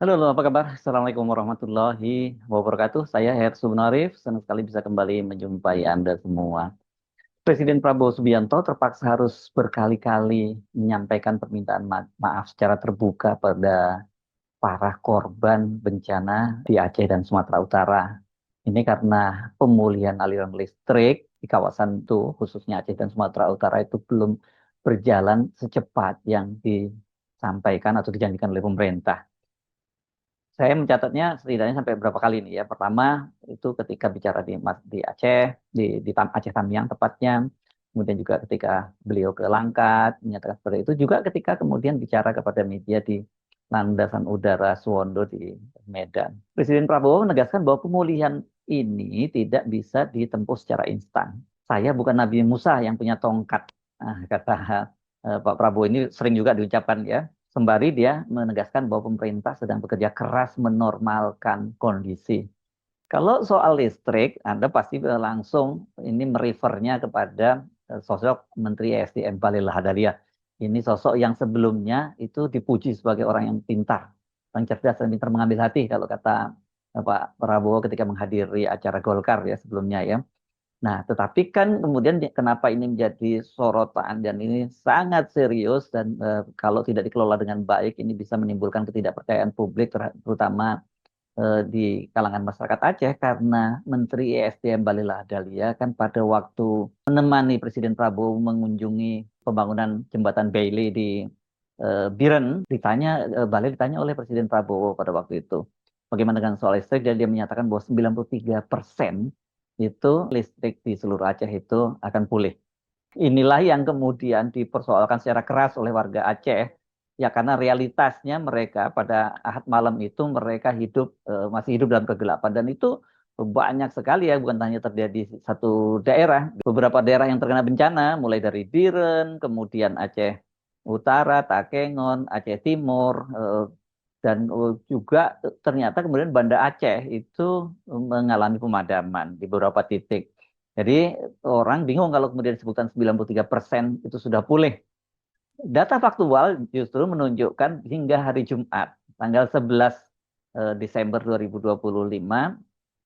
Halo, apa kabar? Assalamualaikum warahmatullahi wabarakatuh. Saya Her Subenarif, senang sekali bisa kembali menjumpai Anda semua. Presiden Prabowo Subianto terpaksa harus berkali-kali menyampaikan permintaan maaf secara terbuka pada para korban bencana di Aceh dan Sumatera Utara. Ini karena pemulihan aliran listrik di kawasan itu, khususnya Aceh dan Sumatera Utara itu belum berjalan secepat yang disampaikan atau dijanjikan oleh pemerintah. Saya mencatatnya setidaknya sampai berapa kali nih ya. Pertama itu ketika bicara di Aceh, Aceh Tamiang tepatnya. Kemudian juga ketika beliau ke Langkat menyatakan seperti itu. Juga ketika kemudian bicara kepada media di landasan udara Suwondo di Medan. Presiden Prabowo menegaskan bahwa pemulihan ini tidak bisa ditempuh secara instan. Saya bukan Nabi Musa yang punya tongkat. Nah, kata Pak Prabowo ini sering juga diucapkan ya. Sembari dia menegaskan bahwa pemerintah sedang bekerja keras menormalkan kondisi. Kalau soal listrik, Anda pasti langsung ini merefernya kepada sosok Menteri ESDM Bahlil Lahadalia. Ini sosok yang sebelumnya itu dipuji sebagai orang yang pintar, yang cerdas dan pintar mengambil hati kalau kata Pak Prabowo ketika menghadiri acara Golkar ya sebelumnya ya. Nah, tetapi kan kemudian kenapa ini menjadi sorotan dan ini sangat serius dan kalau tidak dikelola dengan baik ini bisa menimbulkan ketidakpercayaan publik terutama di kalangan masyarakat Aceh karena Menteri ESDM Bahlil Lahadalia kan pada waktu menemani Presiden Prabowo mengunjungi pembangunan jembatan Bailey di Biren Bahlil ditanya oleh Presiden Prabowo pada waktu itu bagaimana dengan soal listrik dan dia menyatakan bahwa 93% itu listrik di seluruh Aceh itu akan pulih. Inilah yang kemudian dipersoalkan secara keras oleh warga Aceh. Ya karena realitasnya mereka pada Ahad malam itu mereka masih hidup dalam kegelapan dan itu banyak sekali ya bukan hanya terjadi di satu daerah, beberapa daerah yang terkena bencana mulai dari Biren, kemudian Aceh Utara, Takengon, Aceh Timur, dan juga ternyata kemudian Banda Aceh itu mengalami pemadaman di beberapa titik. Jadi orang bingung kalau kemudian disebutkan 93% itu sudah pulih. Data faktual justru menunjukkan hingga hari Jumat, tanggal 11 Desember 2025,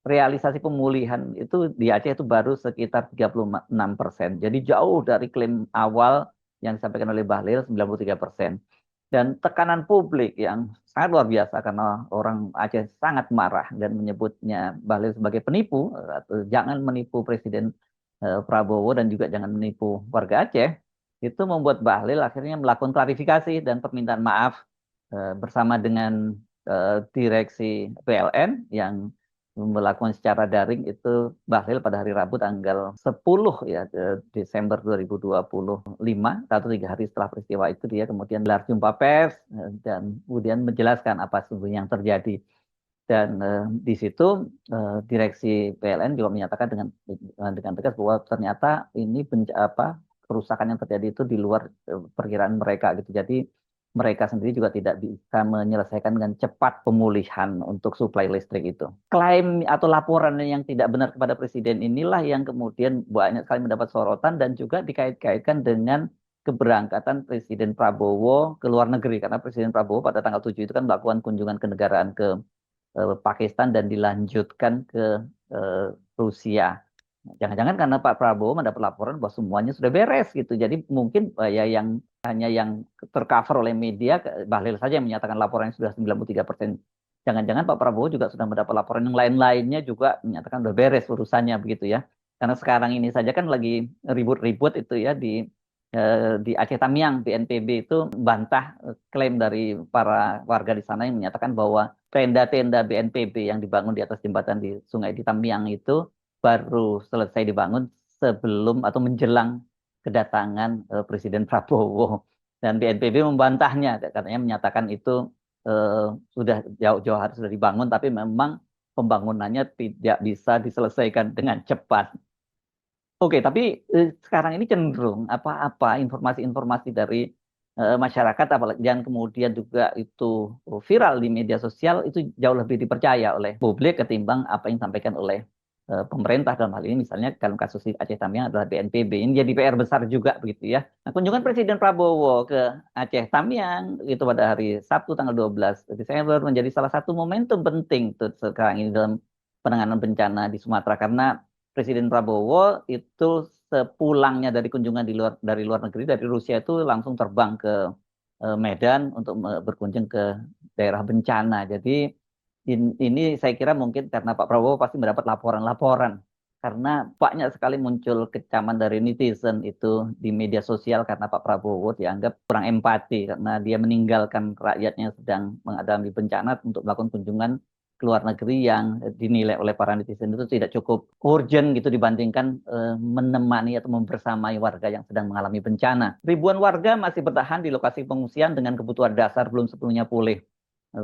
realisasi pemulihan itu di Aceh itu baru sekitar 36%. Jadi jauh dari klaim awal yang disampaikan oleh Bahlil 93%. Dan tekanan publik yang sangat luar biasa karena orang Aceh sangat marah dan menyebutnya Bahlil sebagai penipu atau jangan menipu Presiden Prabowo dan juga jangan menipu warga Aceh itu membuat Bahlil akhirnya melakukan klarifikasi dan permintaan maaf bersama dengan direksi PLN yang melakukan secara daring itu Bahlil pada hari Rabu tanggal 10 ya Desember 2025 atau 3 hari setelah peristiwa itu dia kemudian gelar jumpa pers dan kemudian menjelaskan apa sesungguhnya yang terjadi dan di situ direksi PLN juga menyatakan dengan tegas bahwa ternyata ini kerusakan yang terjadi itu di luar perkiraan mereka gitu. Jadi mereka sendiri juga tidak bisa menyelesaikan dengan cepat pemulihan untuk suplai listrik itu. Klaim atau laporan yang tidak benar kepada presiden inilah yang kemudian banyak sekali mendapat sorotan dan juga dikait-kaitkan dengan keberangkatan Presiden Prabowo ke luar negeri karena Presiden Prabowo pada tanggal 7 itu kan melakukan kunjungan kenegaraan ke Pakistan dan dilanjutkan ke eh, Rusia. Jangan-jangan karena Pak Prabowo mendapat laporan bahwa semuanya sudah beres gitu. Jadi mungkin ya yang hanya yang tercover oleh media, Bahlil saja yang menyatakan laporannya sudah 93%. Jangan-jangan Pak Prabowo juga sudah mendapat laporan yang lain-lainnya juga menyatakan sudah beres urusannya begitu ya. Karena sekarang ini saja kan lagi ribut-ribut itu ya di Aceh Tamiang, BNPB itu bantah klaim dari para warga di sana yang menyatakan bahwa tenda-tenda BNPB yang dibangun di atas jembatan di Sungai di Tamiang itu baru selesai dibangun sebelum atau menjelang kedatangan Presiden Prabowo. Dan BNPB membantahnya, katanya menyatakan itu eh, sudah jauh-jauh hari sudah dibangun, tapi memang pembangunannya tidak bisa diselesaikan dengan cepat. Oke, tapi sekarang ini cenderung apa-apa informasi-informasi dari masyarakat, apalagi dan kemudian juga itu viral di media sosial itu jauh lebih dipercaya oleh publik ketimbang apa yang disampaikan oleh pemerintah dalam hal ini misalnya dalam kasus di Aceh Tamiang adalah BNPB. Ini jadi PR besar juga begitu ya. Nah, kunjungan Presiden Prabowo ke Aceh Tamiang itu pada hari Sabtu tanggal 12 Desember menjadi salah satu momentum penting tuh sekarang ini dalam penanganan bencana di Sumatera karena Presiden Prabowo itu sepulangnya dari kunjungan dari luar negeri dari Rusia itu langsung terbang ke Medan untuk berkunjung ke daerah bencana. Jadi ini saya kira mungkin karena Pak Prabowo pasti mendapat laporan-laporan karena banyak sekali muncul kecaman dari netizen itu di media sosial karena Pak Prabowo dianggap kurang empati karena dia meninggalkan rakyatnya sedang mengalami bencana untuk melakukan kunjungan ke luar negeri yang dinilai oleh para netizen itu tidak cukup urgent gitu dibandingkan menemani atau membersamai warga yang sedang mengalami bencana. Ribuan warga masih bertahan di lokasi pengungsian dengan kebutuhan dasar belum sepenuhnya pulih.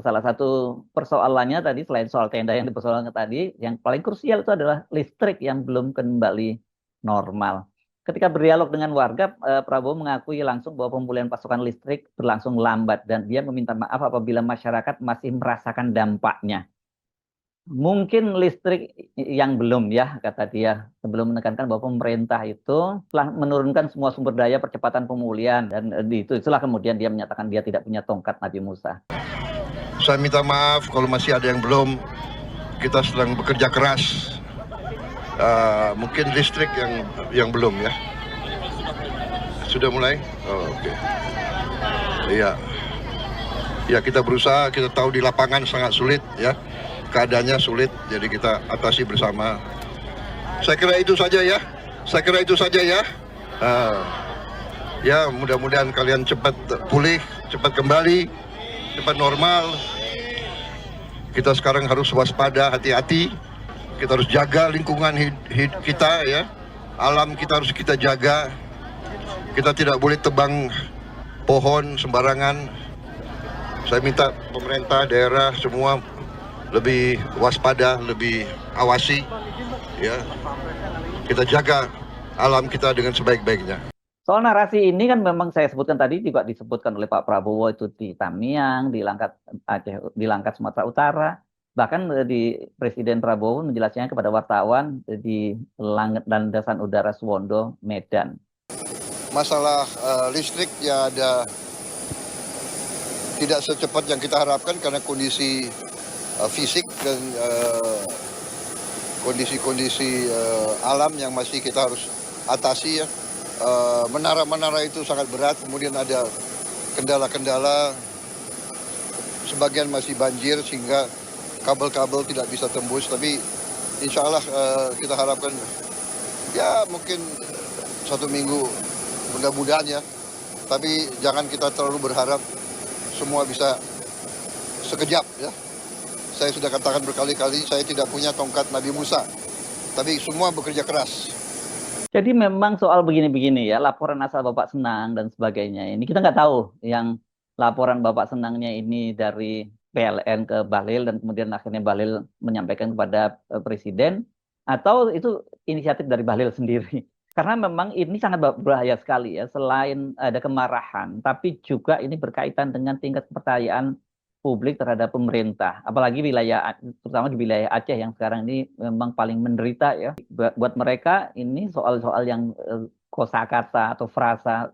Salah satu persoalannya tadi selain soal tenda yang dipersoalkan tadi, yang paling krusial itu adalah listrik yang belum kembali normal. Ketika berdialog dengan warga, Prabowo mengakui langsung bahwa pemulihan pasokan listrik berlangsung lambat dan dia meminta maaf apabila masyarakat masih merasakan dampaknya. Mungkin listrik yang belum ya, kata dia, sebelum menekankan bahwa pemerintah itu telah menurunkan semua sumber daya percepatan pemulihan dan itulah kemudian dia menyatakan dia tidak punya tongkat Nabi Musa. Saya minta maaf kalau masih ada yang belum. Kita sedang bekerja keras. Mungkin listrik yang belum ya. Sudah mulai? Oh, oke. Iya. Ya kita berusaha. Kita tahu di lapangan sangat sulit ya. Keadaannya sulit. Jadi kita atasi bersama. Saya kira itu saja ya. Ya mudah-mudahan kalian cepat pulih, cepat kembali, cepat normal. Kita sekarang harus waspada, hati-hati. Kita harus jaga lingkungan kita ya. Alam kita harus kita jaga. Kita tidak boleh tebang pohon sembarangan. Saya minta pemerintah daerah semua lebih waspada, lebih awasi ya. Kita jaga alam kita dengan sebaik-baiknya. Soal narasi ini kan memang saya sebutkan tadi juga disebutkan oleh Pak Prabowo itu di Tamiang, di Langkat Aceh, di Langkat Sumatera Utara, bahkan di Presiden Prabowo menjelaskannya kepada wartawan di Landasan Udara Suwondo, Medan. Masalah listrik ya ada tidak secepat yang kita harapkan karena kondisi fisik dan kondisi-kondisi alam yang masih kita harus atasi ya. Menara-menara itu sangat berat, kemudian ada kendala-kendala, sebagian masih banjir sehingga kabel-kabel tidak bisa tembus, tapi insya Allah kita harapkan ya mungkin 1 minggu mudah-mudahan ya, tapi jangan kita terlalu berharap semua bisa sekejap ya. Saya sudah katakan berkali-kali saya tidak punya tongkat Nabi Musa, tapi semua bekerja keras. Jadi memang soal begini-begini ya, laporan asal Bapak Senang dan sebagainya. Ini kita nggak tahu yang laporan Bapak Senangnya ini dari PLN ke Bahlil dan kemudian akhirnya Bahlil menyampaikan kepada Presiden atau itu inisiatif dari Bahlil sendiri. Karena memang ini sangat berbahaya sekali ya, selain ada kemarahan, tapi juga ini berkaitan dengan tingkat kepercayaan publik terhadap pemerintah. Apalagi terutama di wilayah Aceh yang sekarang ini memang paling menderita ya. Buat mereka ini soal-soal yang kosakata atau frasa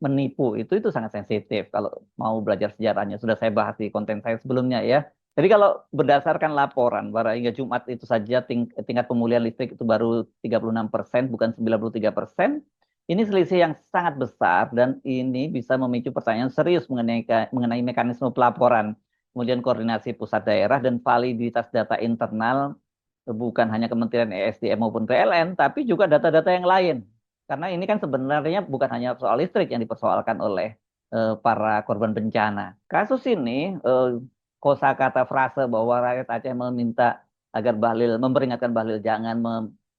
menipu itu sangat sensitif kalau mau belajar sejarahnya. Sudah saya bahas di konten saya sebelumnya ya. Jadi kalau berdasarkan laporan, bahwa hingga Jumat itu saja tingkat pemulihan listrik itu baru 36%, bukan 93%. Ini selisih yang sangat besar dan ini bisa memicu pertanyaan serius mengenai mekanisme pelaporan, kemudian koordinasi pusat daerah dan validitas data internal bukan hanya Kementerian ESDM maupun PLN, tapi juga data-data yang lain. Karena ini kan sebenarnya bukan hanya soal listrik yang dipersoalkan oleh para korban bencana. Kasus ini kosakata frase bahwa rakyat Aceh meminta agar Bahlil memperingatkan Bahlil jangan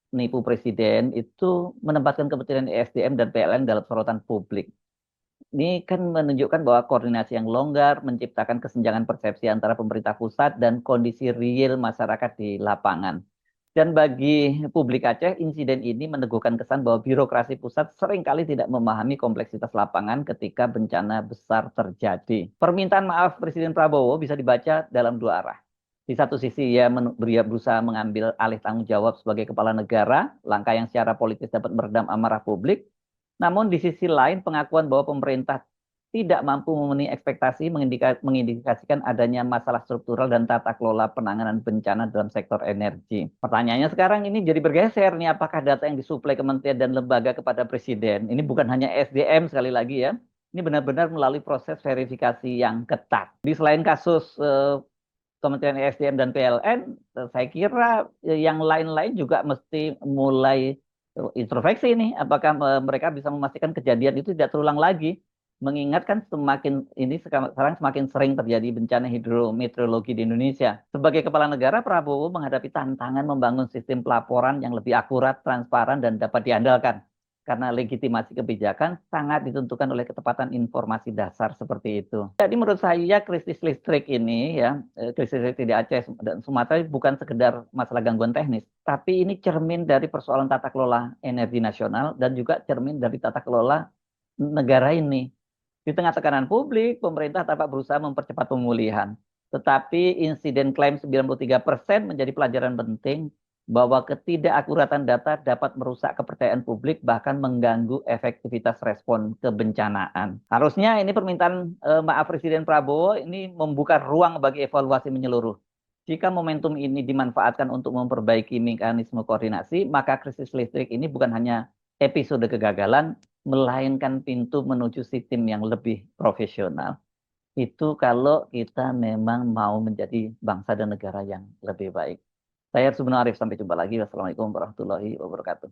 menipu presiden itu menempatkan Kementerian ESDM dan PLN dalam sorotan publik. Ini kan menunjukkan bahwa koordinasi yang longgar menciptakan kesenjangan persepsi antara pemerintah pusat dan kondisi real masyarakat di lapangan. Dan bagi publik Aceh, insiden ini meneguhkan kesan bahwa birokrasi pusat seringkali tidak memahami kompleksitas lapangan ketika bencana besar terjadi. Permintaan maaf Presiden Prabowo bisa dibaca dalam 2 arah. Di satu sisi ia berusaha mengambil alih tanggung jawab sebagai kepala negara, langkah yang secara politis dapat meredam amarah publik. Namun di sisi lain pengakuan bahwa pemerintah tidak mampu memenuhi ekspektasi mengindikasikan adanya masalah struktural dan tata kelola penanganan bencana dalam sektor energi. Pertanyaannya sekarang ini jadi bergeser nih, apakah data yang disuplai kementerian dan lembaga kepada presiden ini bukan hanya SDM sekali lagi ya, ini benar-benar melalui proses verifikasi yang ketat. Di selain kasus Kementerian ESDM dan PLN, saya kira yang lain-lain juga mesti mulai introspeksi nih, apakah mereka bisa memastikan kejadian itu tidak terulang lagi. Mengingat kan sekarang semakin sering terjadi bencana hidrometeorologi di Indonesia. Sebagai kepala negara, Prabowo menghadapi tantangan membangun sistem pelaporan yang lebih akurat, transparan, dan dapat diandalkan. Karena legitimasi kebijakan sangat ditentukan oleh ketepatan informasi dasar seperti itu. Jadi menurut saya krisis listrik ini ya, krisis listrik di Aceh dan Sumatera bukan sekedar masalah gangguan teknis, tapi ini cermin dari persoalan tata kelola energi nasional dan juga cermin dari tata kelola negara ini. Di tengah tekanan publik, pemerintah tampak berusaha mempercepat pemulihan. Tetapi insiden klaim 93% menjadi pelajaran penting bahwa ketidakakuratan data dapat merusak kepercayaan publik bahkan mengganggu efektivitas respon kebencanaan. Harusnya ini permintaan maaf Presiden Prabowo ini membuka ruang bagi evaluasi menyeluruh. Jika momentum ini dimanfaatkan untuk memperbaiki mekanisme koordinasi, maka krisis listrik ini bukan hanya episode kegagalan, melainkan pintu menuju sistem yang lebih profesional. Itu kalau kita memang mau menjadi bangsa dan negara yang lebih baik. Saya Subno Arif, sampai jumpa lagi. Wassalamualaikum warahmatullahi wabarakatuh.